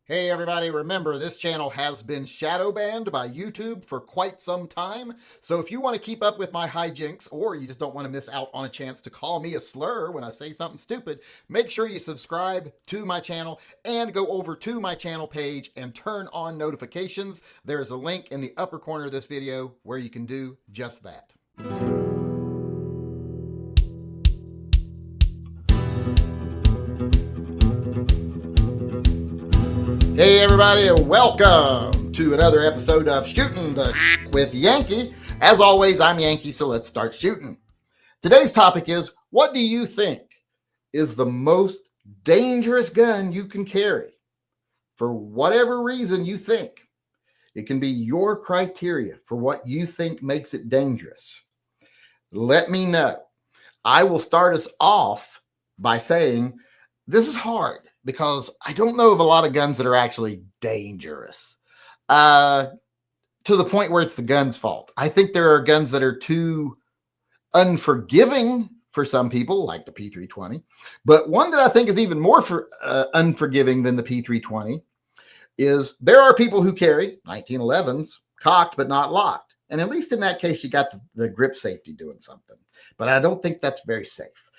Hey everybody, remember this channel has been shadow banned by YouTube for quite some time. So if you want to keep up with my hijinks or you just don't want to miss out on a chance to call me a slur when I say something stupid, make sure you subscribe to my channel and go over to my channel page and turn on notifications. There is a link in the upper corner of this video where you can do just that. Hey everybody, welcome to another episode of Shooting the with Yankee. As always, I'm Yankee, so let's start shooting. Today's topic is, what do you think is the most dangerous gun you can carry? For whatever reason you think. It can be your criteria for what you think makes it dangerous. Let me know. I will start us off by saying this is hard because I don't know of a lot of guns that are actually dangerous to the point where it's the gun's fault. I think there are guns that are too unforgiving for some people, like the P320. But one that I think is even more unforgiving than the P320 is there are people who carry 1911s cocked but not locked. And at least in that case, you got the grip safety doing something. But I don't think that's very safe.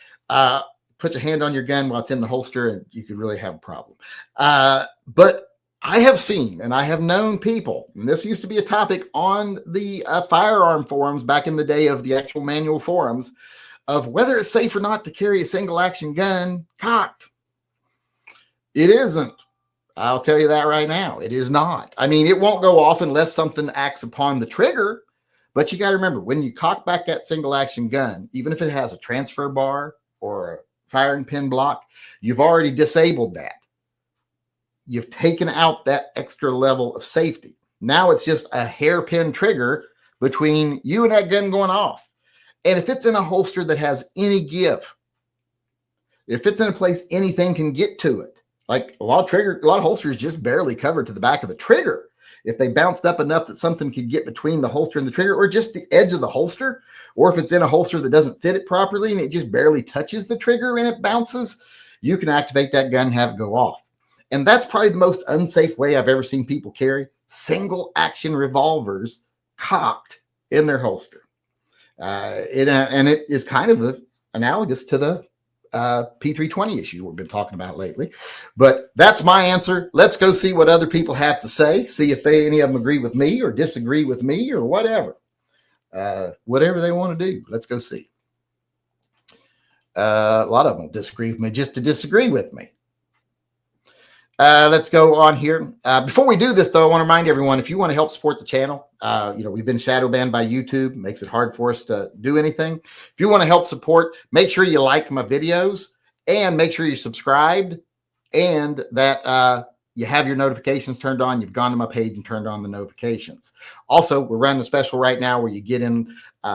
Put your hand on your gun while it's in the holster and you could really have a problem. But I have seen and I have known people, and this used to be a topic on the firearm forums back in the day of the actual manual forums, of whether it's safe or not to carry a single action gun cocked. It isn't. I'll tell you that right now. It is not. I mean, it won't go off unless something acts upon the trigger. But you got to remember, when you cock back that single action gun, even if it has a transfer bar or a firing pin block, you've already disabled that. You've taken out that extra level of safety. Now it's just a hairpin trigger between you and that gun going off. And if it's in a holster that has any give, if it's in a place anything can get to it, like a lot of holsters just barely covered to the back of the trigger. If they bounced up enough that something could get between the holster and the trigger, or just the edge of the holster, or if it's in a holster that doesn't fit it properly and it just barely touches the trigger and it bounces, you can activate that gun and have it go off. And that's probably the most unsafe way I've ever seen people carry single action revolvers cocked in their holster. And it is kind of analogous to the P320 issue we've been talking about lately. But that's my answer. Let's go see what other people have to say. See if any of them agree with me or disagree with me or whatever. Whatever they want to do. Let's go see. A lot of them will disagree with me just to disagree with me. Let's go on here. Before we do this, though, I want to remind everyone, if you want to help support the channel, we've been shadow banned by YouTube. Makes it hard for us to do anything. If you want to help support, make sure you like my videos and make sure you're subscribed and that you have your notifications turned on. You've gone to my page and turned on the notifications. Also, we're running a special right now where you get in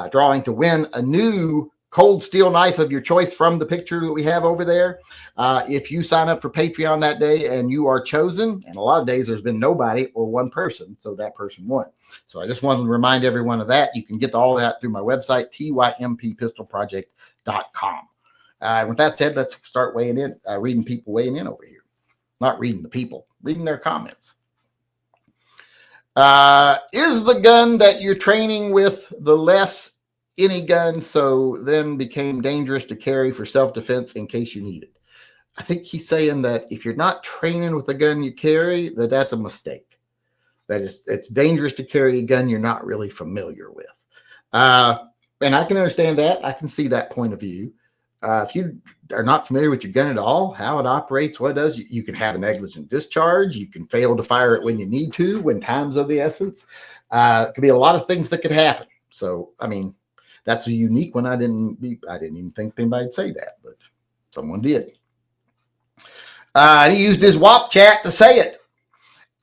drawing to win a new cold steel knife of your choice from the picture that we have over there. If you sign up for Patreon that day and you are chosen, and a lot of days there's been nobody or one person, so that person won. So I just wanted to remind everyone of that. You can get all that through my website, tympistolproject.com. With that said, let's start reading people weighing in over here. Not reading the people, reading their comments. Is the gun that you're training with the less any gun, so then became dangerous to carry for self-defense in case you need it? I think he's saying that if you're not training with the gun you carry, that's a mistake. That it's dangerous to carry a gun you're not really familiar with. And I can understand that. I can see that point of view. If you are not familiar with your gun at all, how it operates, what it does, you can have a negligent discharge. You can fail to fire it when you need to, when time's of the essence. It could be a lot of things that could happen. So, I mean, that's a unique one. I didn't even think anybody'd say that, but someone did. He used his WAP chat to say it.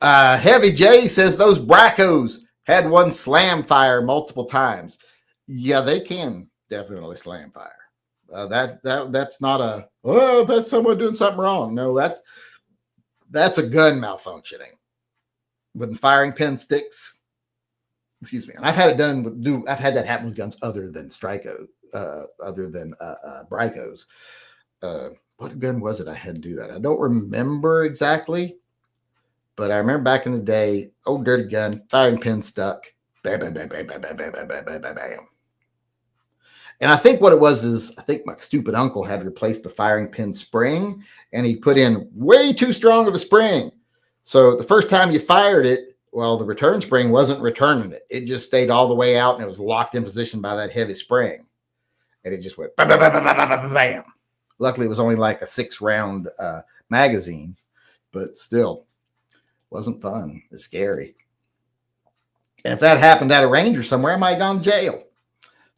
Heavy J says those Bracos had one slam fire multiple times. Yeah, they can definitely slam fire. That's not that's someone doing something wrong. No, that's a gun malfunctioning. When the firing pin sticks. Excuse me. And I've had that happen with guns other than Bricos. What gun was it I had to do that? I don't remember exactly. But I remember back in the day, old dirty gun, firing pin stuck. Bam, bam, bam, bam, bam, bam, bam, bam, bam, bam, bam, bam. And I think what it was is I think my stupid uncle had replaced the firing pin spring, and he put in way too strong of a spring. So the first time you fired it, well, the return spring wasn't returning it. It just stayed all the way out, and it was locked in position by that heavy spring. And it just went bam, bam, bam, bam, bam, bam, bam. Luckily, it was only like a 6-round magazine, but still wasn't fun. It's scary. And if that happened at a range or somewhere, I might have gone to jail.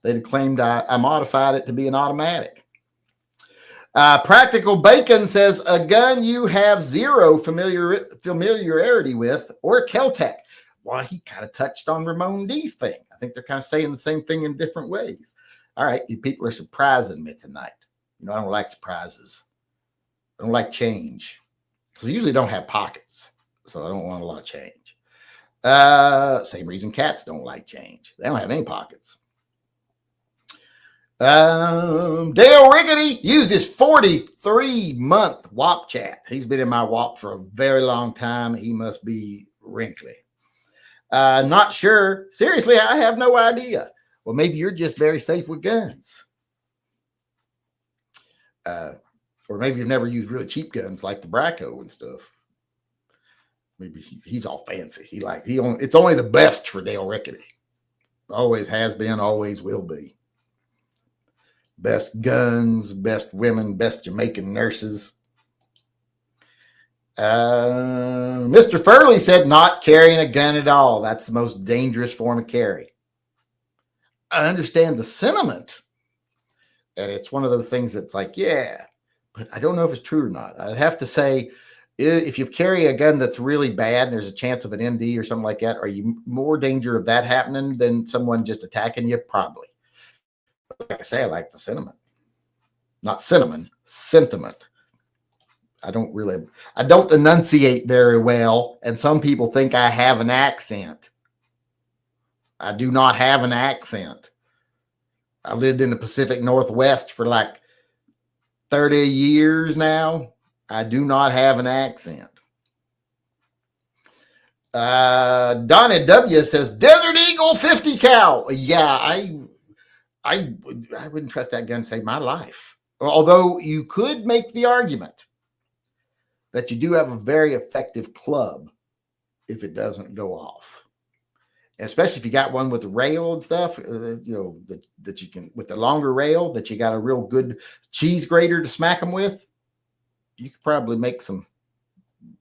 They'd have claimed I modified it to be an automatic. Practical Bacon says, a gun you have zero familiarity with, or Keltec. Well, he kind of touched on Ramon D's thing. I think they're kind of saying the same thing in different ways. All right, you people are surprising me tonight. You know, I don't like surprises. I don't like change because I usually don't have pockets, so I don't want a lot of change. Same reason cats don't like change. They don't have any pockets. Dale Riggedy used his 43-month WAP chat. He's been in my WAP for a very long time. He must be wrinkly. Not sure. Seriously, I have no idea. Well, maybe you're just very safe with guns. Or maybe you've never used really cheap guns like the Bracco and stuff. Maybe he's all fancy. It's only the best for Dale Rickety. Always has been, always will be. Best guns, best women, best Jamaican nurses. Mr. Furley said not carrying a gun at all. That's the most dangerous form of carry. I understand the sentiment. And it's one of those things that's like, yeah, but I don't know if it's true or not. I'd have to say, if you carry a gun that's really bad and there's a chance of an MD or something like that, are you more danger of that happening than someone just attacking you? Probably. Like I say, I like the sentiment. Not cinnamon, sentiment. I don't enunciate very well, and some people think I have an accent. I do not have an accent. I lived in the Pacific Northwest for like 30 years now. I do not have an accent. Donna W says, Desert Eagle 50 cal. Yeah, I wouldn't trust that gun to save my life. Although you could make the argument that you do have a very effective club if it doesn't go off. And especially if you got one with the rail and stuff, that you can, with the longer rail, that you got a real good cheese grater to smack them with, you could probably make some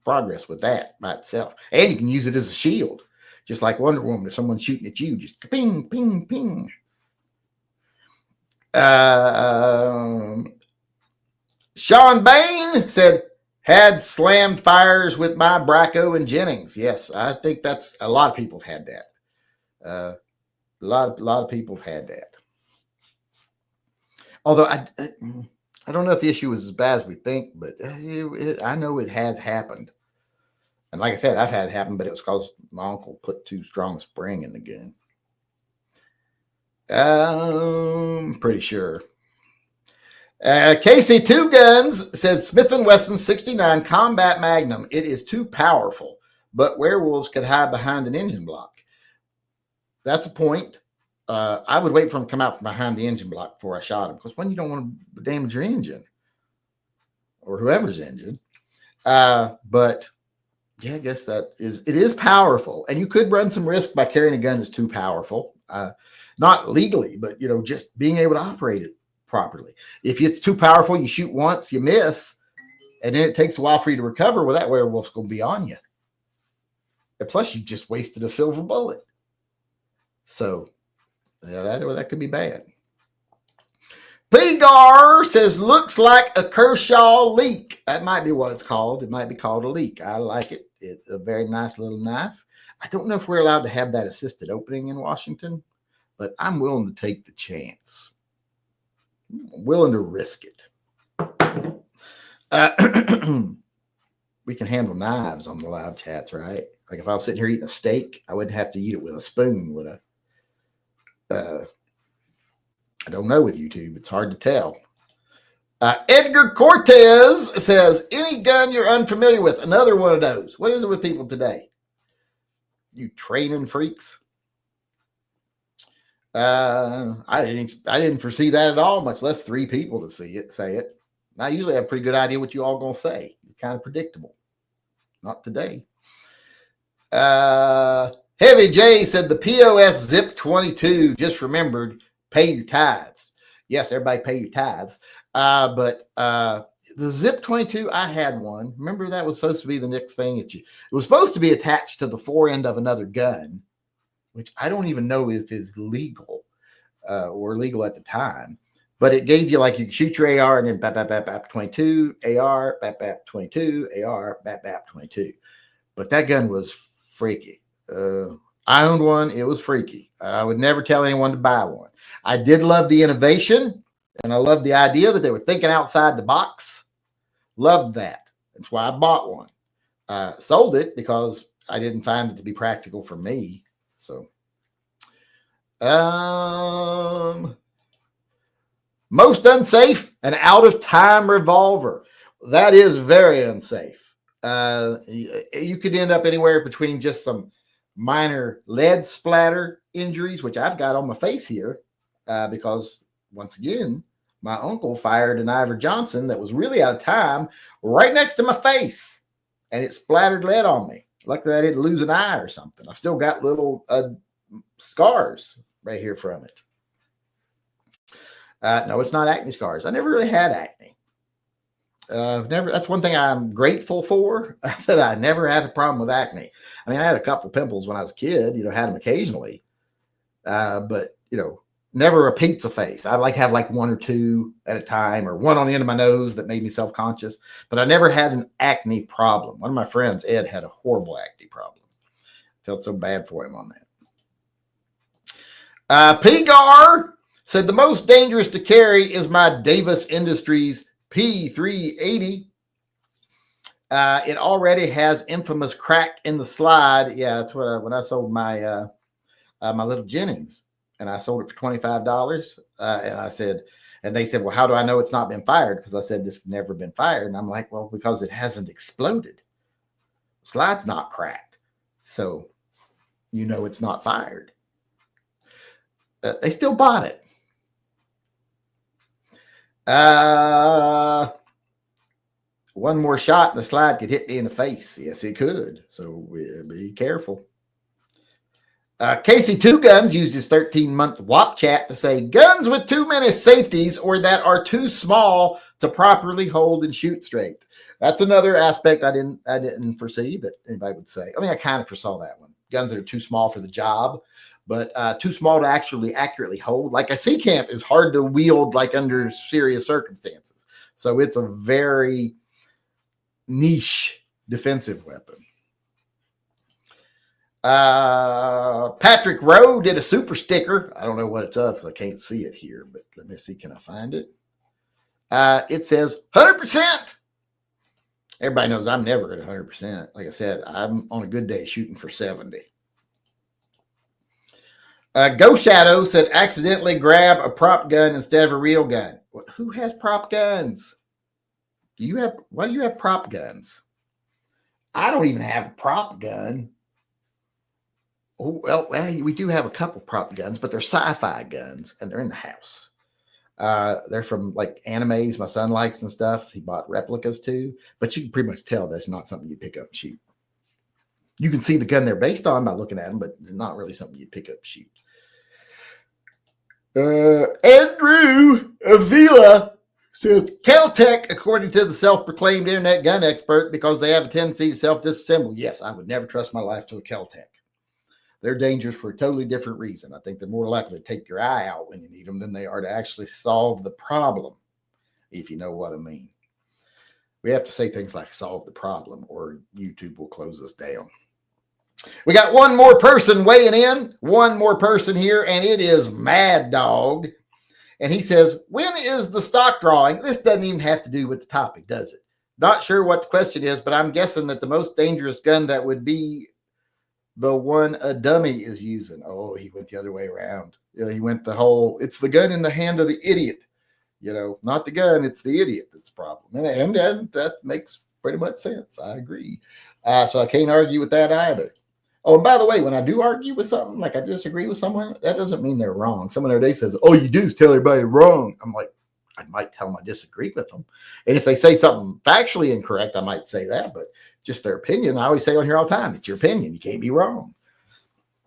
progress with that by itself. And you can use it as a shield, just like Wonder Woman. If someone's shooting at you, just ping, ping, ping. Sean Bain said, had slammed fires with my Bracco and Jennings. Yes, I think that's a lot of people have had that. A lot of people have had that. Although I don't know if the issue was as bad as we think, but I know it had happened. And like I said, I've had it happen, but it was because my uncle put too strong a spring in the gun. I'm pretty sure. KC Two Guns said Smith & Wesson 69 Combat Magnum. It is too powerful, but werewolves could hide behind an engine block. That's a point. I would wait for him to come out from behind the engine block before I shot him, because you don't want to damage your engine or whoever's engine. But yeah, I guess it is powerful, and you could run some risk by carrying a gun that's too powerful. Not legally, but just being able to operate it properly. If it's too powerful, you shoot once, you miss, and then it takes a while for you to recover. Well, that werewolf's going to be on you. And plus, you just wasted a silver bullet. So, yeah, that could be bad. Pigar says, looks like a Kershaw leak. That might be what it's called. It might be called a leak. I like it. It's a very nice little knife. I don't know if we're allowed to have that assisted opening in Washington, but I'm willing to take the chance. I'm willing to risk it. We can handle knives on the live chats, right? Like if I was sitting here eating a steak, I wouldn't have to eat it with a spoon, would I? I don't know with YouTube. It's hard to tell. Edgar Cortez says, any gun you're unfamiliar with. Another one of those. What is it with people today? You training freaks? I didn't foresee that at all, much less 3 people to say it. And I usually have a pretty good idea what you all going to say. You're kind of predictable. Not today. Heavy J said the POS Zip 22 just remembered, pay your tithes. Yes, everybody pay your tithes. But the Zip 22, I had one. Remember that was supposed to be the next thing it was supposed to be attached to the fore end of another gun, which I don't even know if is legal or legal at the time. But it gave you, like, you could shoot your AR and then bap, bap, bap, bap, 22, AR, bap, bap, 22, AR, bap, bap, 22. But that gun was freaky. I owned one. It was freaky. I would never tell anyone to buy one. I did love the innovation, and I loved the idea that they were thinking outside the box. Loved that. That's why I bought one. Sold it because I didn't find it to be practical for me. So, most unsafe, an out-of-time revolver. That is very unsafe. You could end up anywhere between just some minor lead splatter injuries, which I've got on my face here, because, once again, my uncle fired an Ivor Johnson that was really out of time right next to my face, and it splattered lead on me. Luckily, I didn't lose an eye or something. I've still got little scars right here from it. No, it's not acne scars. I never really had acne. That's one thing I'm grateful for, that I never had a problem with acne. I mean, I had a couple pimples when I was a kid, had them occasionally. But, never a pizza face. I have like 1 or 2 at a time, or one on the end of my nose that made me self-conscious, but I never had an acne problem. One of my friends, Ed, had a horrible acne problem. Felt so bad for him on that. Pigar said the most dangerous to carry is my Davis Industries P380. It already has infamous crack in the slide. Yeah, that's what when I sold my my little Jennings, and I sold it for $25. And they said, well, how do I know it's not been fired? Because I said this has never been fired. And I'm like, well, because it hasn't exploded. The slide's not cracked, so it's not fired. They still bought it. One more shot and the slide could hit me in the face. Yes, it could. So be careful. Casey Two Guns used his 13-month WAP chat to say guns with too many safeties or that are too small to properly hold and shoot straight. That's another aspect I didn't foresee that anybody would say. I mean, I kind of foresaw that one. Guns that are too small for the job, but too small to actually accurately hold. Like a C-Camp is hard to wield like under serious circumstances. So it's a very niche defensive weapon. Patrick Rowe did a super sticker. I don't know what it's of because I can't see it here, but let me see. Can I find it? It says 100%. Everybody knows I'm never at 100%. Like I said, I'm on a good day shooting for 70. Go Shadow said accidentally grab a prop gun instead of a real gun. Who has prop guns? Why do you have prop guns? I don't even have a prop gun. Oh, well, we do have a couple prop guns, but they're sci-fi guns, and they're in the house. They're from like animes my son likes and stuff. He bought replicas too, but you can pretty much tell that's not something you pick up and shoot. You can see the gun they're based on by looking at them, but they're not really something you pick up and shoot. Andrew Avila says Caltech, according to the self-proclaimed internet gun expert, because they have a tendency to self-disassemble. Yes, I would never trust my life to a Caltech. They're dangerous for a totally different reason. I think they're more likely to take your eye out when you need them than they are to actually solve the problem, if you know what I mean. We have to say things like solve the problem or YouTube will close us down. We got one more person weighing in, one more person here, and it is Mad Dog. And he says, when is the stock drawing? This doesn't even have to do with the topic, does it? Not sure what the question is, but I'm guessing that the most dangerous gun that would be the one a dummy is using. Oh, he went the other way around. He went the whole, it's the gun in the hand of the idiot. Not the gun, it's the idiot that's the problem. And that makes pretty much sense. I agree. So I can't argue with that either. Oh, and by the way, when I do argue with something, like I disagree with someone, that doesn't mean they're wrong. Someone today says, "Oh, you do is tell everybody wrong." I'm like, I might tell them I disagree with them. And if they say something factually incorrect, I might say that, but just their opinion. I always say on here all the time, it's your opinion. You can't be wrong.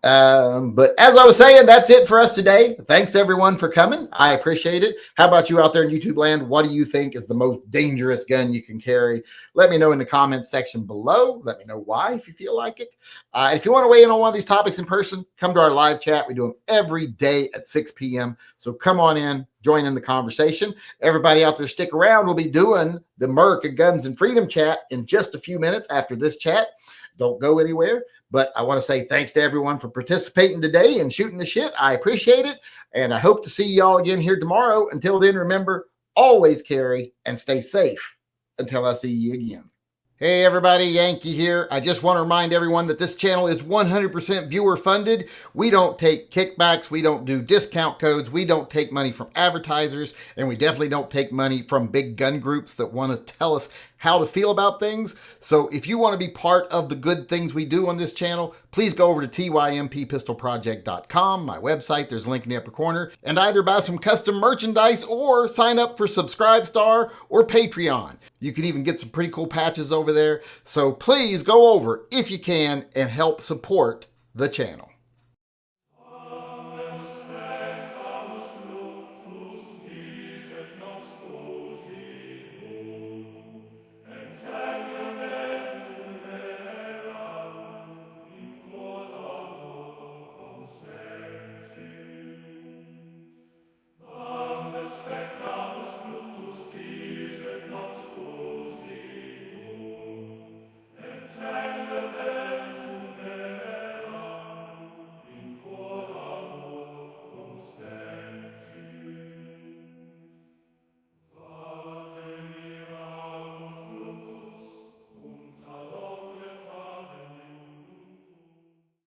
But as I was saying, that's it for us today. Thanks everyone for coming. I appreciate it. How about you out there in YouTube land? What do you think is the most dangerous gun you can carry? Let me know in the comments section below. Let me know why, if you feel like it. If you want to weigh in on one of these topics in person, come to our live chat. We do them every day at 6 p.m. So come on in, join in the conversation. Everybody out there, stick around. We'll be doing the America Guns and Freedom chat in just a few minutes after this chat. Don't go anywhere. But I want to say thanks to everyone for participating today and shooting the shit. I appreciate it. And I hope to see you all again here tomorrow. Until then, remember, always carry and stay safe until I see you again. Hey everybody, Yankee here. I just want to remind everyone that this channel is 100% viewer funded. We don't take kickbacks. We don't do discount codes. We don't take money from advertisers. And we definitely don't take money from big gun groups that want to tell us how to feel about things. So if you want to be part of the good things we do on this channel, please go over to tympistolproject.com, my website. There's a link in the upper corner, and either buy some custom merchandise or sign up for Subscribestar or Patreon. You can even get some pretty cool patches over there. So please go over if you can and help support the channel.